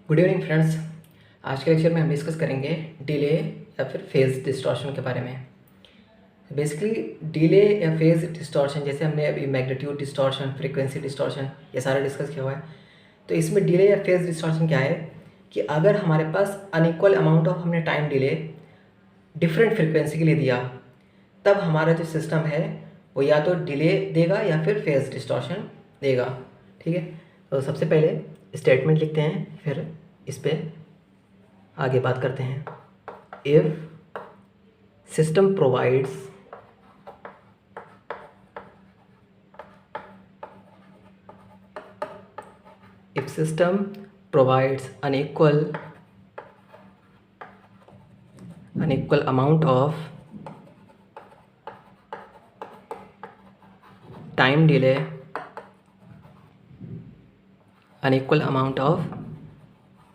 Good evening friends. आज के lecture में हम डिस्कस करेंगे डिले या फिर फेज़ डिस्टॉर्शन के बारे में। बेसिकली डिले या फेज़ डिस्टॉर्शन, जैसे हमने अभी मैग्नीट्यूड डिस्टॉर्शन, फ्रीक्वेंसी डिस्टॉर्शन, ये सारा डिस्कस किया हुआ है। तो इसमें डिले या फेज़ डिस्टॉर्शन क्या है कि अगर हमारे पास अनइक्वल अमाउंट ऑफ हमने टाइम डिले डिफरेंट फ्रीक्वेंसी के लिए दिया, तब हमारा जो सिस्टम है वो या तो डिले देगा या फिर फेज़ डिस्टॉर्शन देगा। ठीक है, तो सबसे पहले स्टेटमेंट लिखते हैं, फिर इस पर आगे बात करते हैं। If system provides if system provides unequal amount of time delay, unequal amount of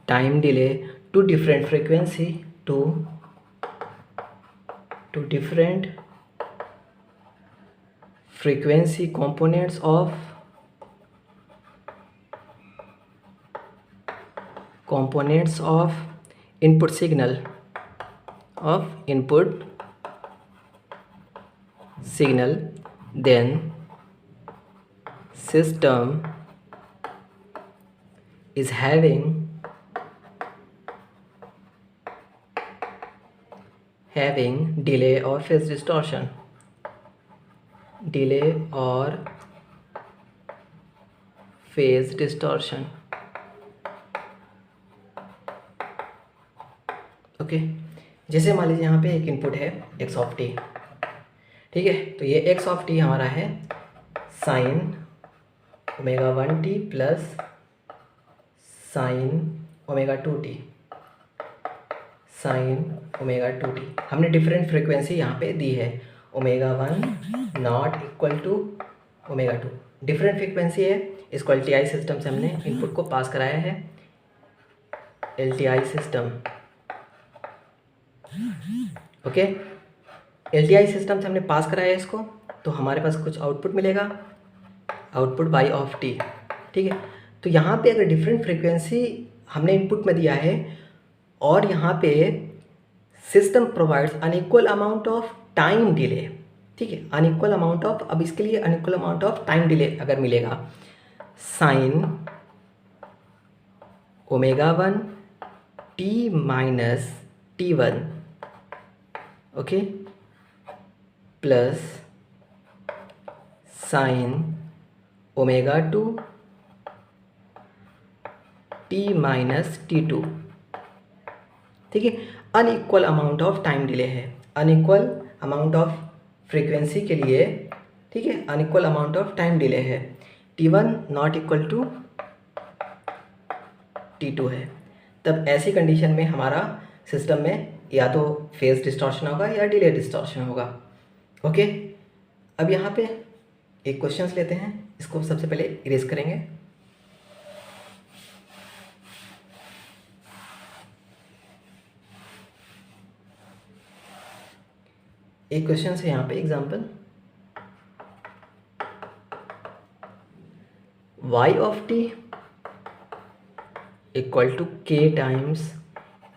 time delay to different frequency, to different frequency components of input signal, then system is having delay or phase distortion, okay. जैसे मान लीजिए यहाँ पे एक input है x of T, ठीक है। तो ये x ऑफ टी हमारा है sine omega 1t plus sine omega 2t, हमने डिफरेंट फ्रीक्वेंसी यहाँ पे दी है। Omega 1 not equal to omega 2 different frequency है। इसको LTI सिस्टम से हमने इनपुट को पास कराया है। LTI system, okay. LTI system से हमने पास कराया है इसको, तो हमारे पास कुछ आउटपुट मिलेगा, आउटपुट y ऑफ t, ठीक है। तो यहाँ पे अगर डिफरेंट फ्रीक्वेंसी हमने इनपुट में दिया है और यहाँ पे system provides unequal amount of time delay, ठीक है, अनइक्वल अमाउंट ऑफ, अब इसके लिए unequal amount of time delay अगर मिलेगा, sine omega 1 t minus t1, okay, plus sine omega 2 t minus t2, ठीक है। Unequal amount of time delay है, अनइक्वल अमाउंट ऑफ फ्रीक्वेंसी के लिए, ठीक है, unequal amount of time delay है। t1 not equal to t2 है। तब ऐसी कंडीशन में हमारा सिस्टम में या तो फेज डिस्टॉर्शन होगा या डिले डिस्टॉर्शन होगा, ओके। अब यहाँ पे एक क्वेश्चंस लेते हैं, इसको सबसे पहले इरेज करेंगे। एक क्वेश्चन है यहाँ पे, example, y of t equal to k times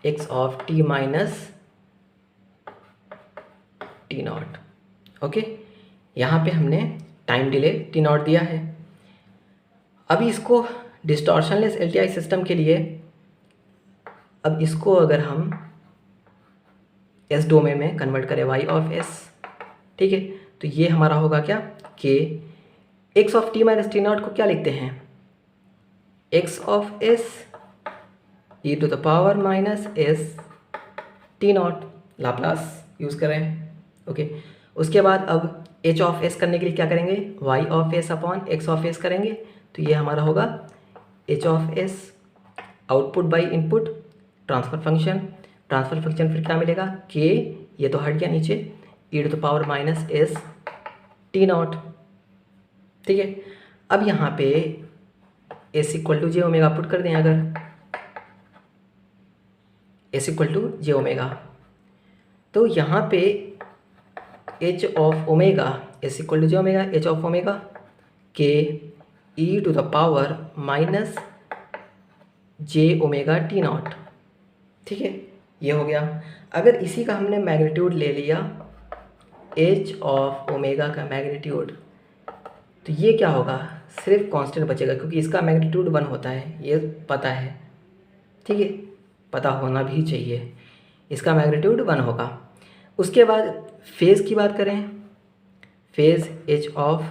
x of t minus t not, okay. यहाँ पे हमने टाइम डिले t नॉट दिया है। अभी इसको डिस्टॉर्शनलेस LTI सिस्टम के लिए, अब इसको अगर हम S डोमेन में कन्वर्ट करें, y ऑफ s, ठीक है, तो ये हमारा होगा क्या, k x of t minus T not को क्या लिखते हैं, x of s e to the power minus s T not, Laplace use करें, ओके। उसके बाद अब h ऑफ s करने के लिए क्या करेंगे, y of s upon x of s करेंगे, तो ये हमारा होगा h of s output by input, transfer function फिर क्या मिलेगा, k, ये तो हट गया नीचे, e to the power minus s T not, ठीक है। अब यहाँ पे s equal to J omega put कर दें, अगर s equal to J omega, तो यहाँ पे h of omega, s equal to J omega, h of omega k e to the power minus J omega T not. ठीक है, ये हो गया। अगर इसी का हमने मैग्नीट्यूड ले लिया एच ऑफ ओमेगा का मैग्नीट्यूड, तो ये क्या होगा, सिर्फ कांस्टेंट बचेगा, क्योंकि इसका मैग्नीट्यूड 1 होता है, ये पता है। ठीक है, पता होना भी चाहिए, इसका मैग्नीट्यूड 1 होगा। उसके बाद फेज़ की बात करें, फेज़ एच ऑफ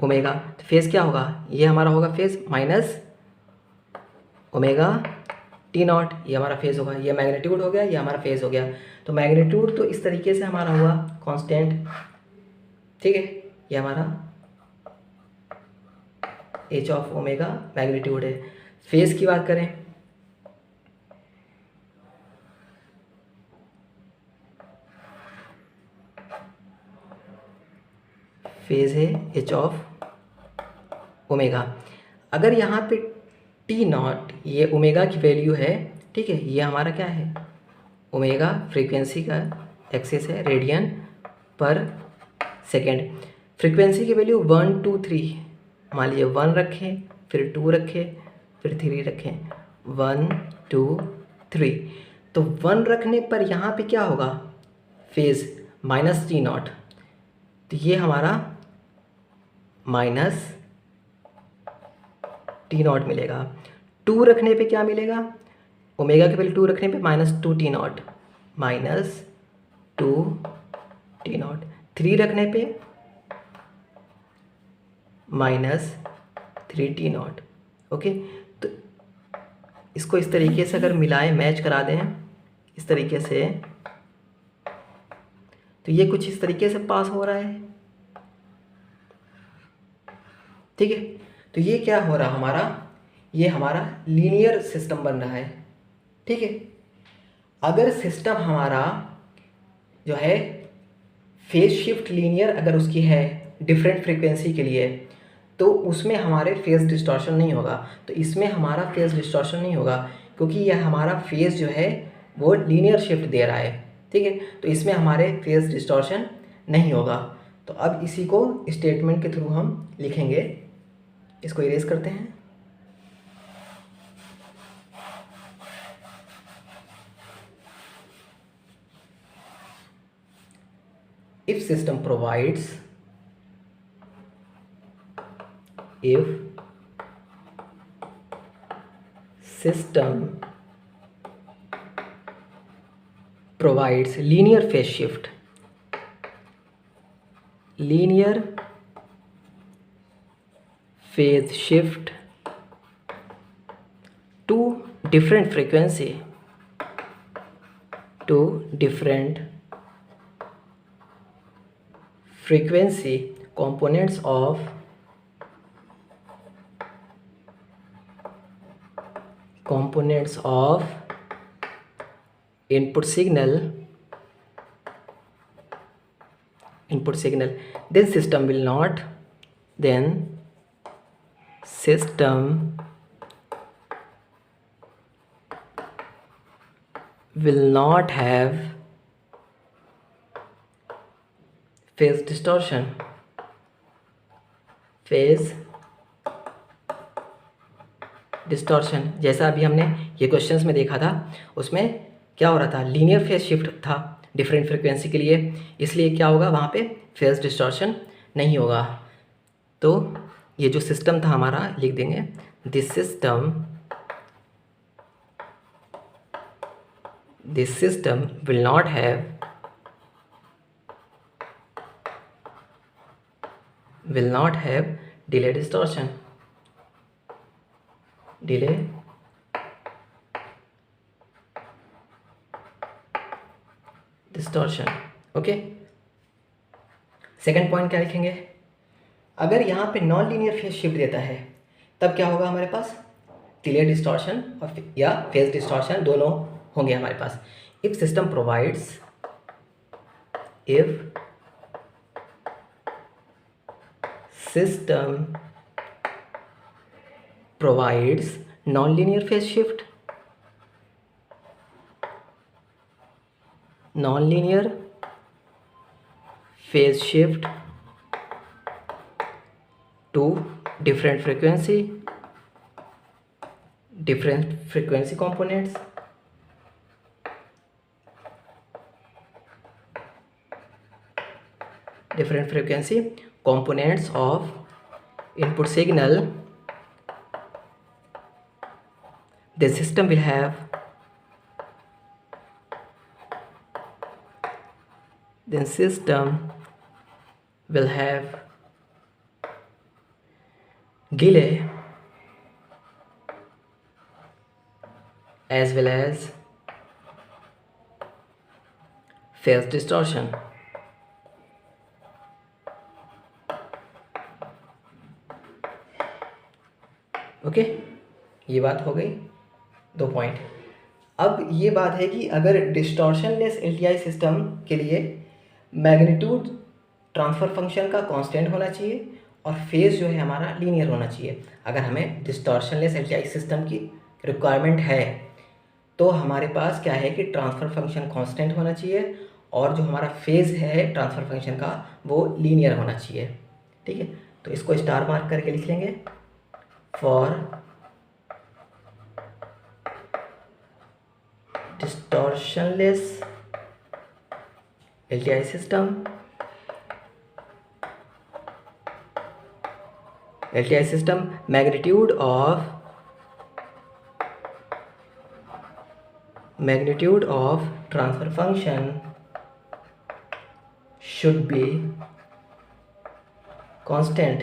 ओमेगा, तो फेज़ क्या होगा, ये हमारा होगा phase minus omega T not, ये हमारा फेज़ होगा। ये मैग्नीट्यूड हो गया, ये हमारा फेज़ हो गया। तो मैग्नीट्यूड तो इस तरीके से हमारा हुआ कांस्टेंट। ठीक है, ये हमारा एच ऑफ ओमेगा मैग्नीट्यूड है। फेज़ की बात करें, फेज़ है एच ऑफ ओमेगा। अगर यहाँ पे टी नॉट, ये ओमेगा की वैल्यू है। ठीक है, ये हमारा क्या है, ओमेगा फ्रीक्वेंसी का एक्सिस है, रेडियन पर सेकेंड। फ्रीक्वेंसी की वैल्यू 1 2 3, मान लीजिए 1 रखें, फिर 2 रखें, फिर 3 रखें, 1 2 3। तो 1 रखने पर यहाँ पे क्या होगा, फेज़ माइनस टी नॉट, तो ये हमारा माइनस टी नॉट मिलेगा। 2 रखने पे क्या मिलेगा, ओमेगा के वैल्यू 2 रखने पे minus 2 T not, minus 2 T not. 3 रखने पे माइनस 3 टी नॉट। ओके, तो इसको इस तरीके से अगर मिलाएं, मैच करा दें इस तरीके से, तो ये कुछ इस तरीके से पास हो रहा है। ठीक है, तो ये क्या हो रहा हमारा, ये हमारा लीनियर सिस्टम बन रहा है। ठीक है, अगर सिस्टम हमारा जो है फेज शिफ्ट लीनियर अगर उसकी है डिफरेंट फ्रीक्वेंसी के लिए, तो उसमें हमारे फेज डिस्टॉर्शन नहीं होगा। तो इसमें हमारा फेज डिस्टॉर्शन नहीं होगा, क्योंकि यह हमारा फेज जो है वो लीनियर शिफ्ट दे रहा है। ठीक है, तो इसमें हमारे फेज डिस्टॉर्शन नहीं होगा। तो अब इसी को स्टेटमेंट के थ्रू हम लिखेंगे। इसको इरेज करते हैं। If system provides, if system provides linear phase shift, linear phase shift to different frequency, to different frequency components of input signal, then system will not have phase distortion, जैसा अभी हमने ये questions में देखा था, उसमें क्या हो रहा था, लीनियर फेज शिफ्ट था डिफरेंट फ्रीक्वेंसी के लिए, इसलिए क्या होगा, वहाँ पे फेज डिस्टॉर्शन नहीं होगा। तो ये जो सिस्टम था हमारा, लिख देंगे this system will not have delay distortion, okay. Second point क्या लिखेंगे, अगर यहाँ पे नॉन लीनियर फेज शिफ्ट देता है, तब क्या होगा हमारे पास, डिले डिस्टॉर्शन और या फेज डिस्टॉर्शन दोनों होंगे हमारे पास। If system provides non-linear phase shift to different frequency different frequency components, of input signal. The system will have delay as well as phase distortion. Okay, ये बात हो गई, 2 पॉइंट। अब ये बात है कि अगर डिस्टॉर्शनलेस एलटीआई सिस्टम के लिए मैग्नीट्यूड ट्रांसफ़र फंक्शन का कांस्टेंट होना चाहिए और फेज़ जो है हमारा लीनियर होना चाहिए। अगर हमें डिस्टॉर्शनलेस एलटीआई सिस्टम की रिक्वायरमेंट है तो हमारे पास क्या है कि ट्रांसफ़र फंक्शन कांस्टेंट होना चाहिए और जो हमारा फेज़ है ट्रांसफ़र फंक्शन का वो लीनियर होना चाहिए। ठीक है, तो इसको स्टार मार्क करके लिख लेंगे। For distortionless LTI system, magnitude of transfer function should be constant,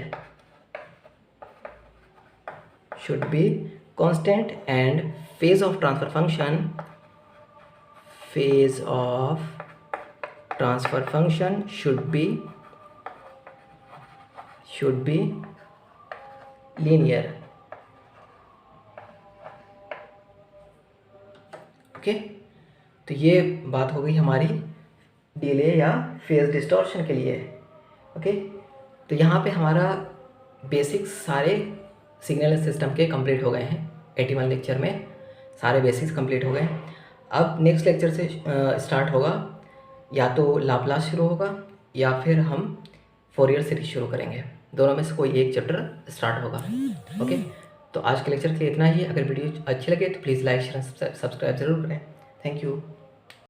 and phase of transfer function should be linear. Okay, तो ये बात हो गई हमारी डिले या फेज डिस्टॉर्शन के लिए। ओके, तो यहाँ पे हमारा बेसिक्स सारे सिग्नल सिस्टम के कंप्लीट हो गए हैं। 81 लेक्चर में सारे बेसिक्स कंप्लीट हो गए। अब नेक्स्ट लेक्चर से स्टार्ट होगा, या तो लाप्लास शुरू होगा या फिर हम फोरियर सीरीज शुरू करेंगे। दोनों में से कोई एक चैप्टर स्टार्ट होगा। ओके, तो आज के लेक्चर के लिए इतना ही। अगर वीडियो अच्छी लगे तो प्लीज़ लाइक शेयर सब्सक्राइब जरूर करें। Thank you.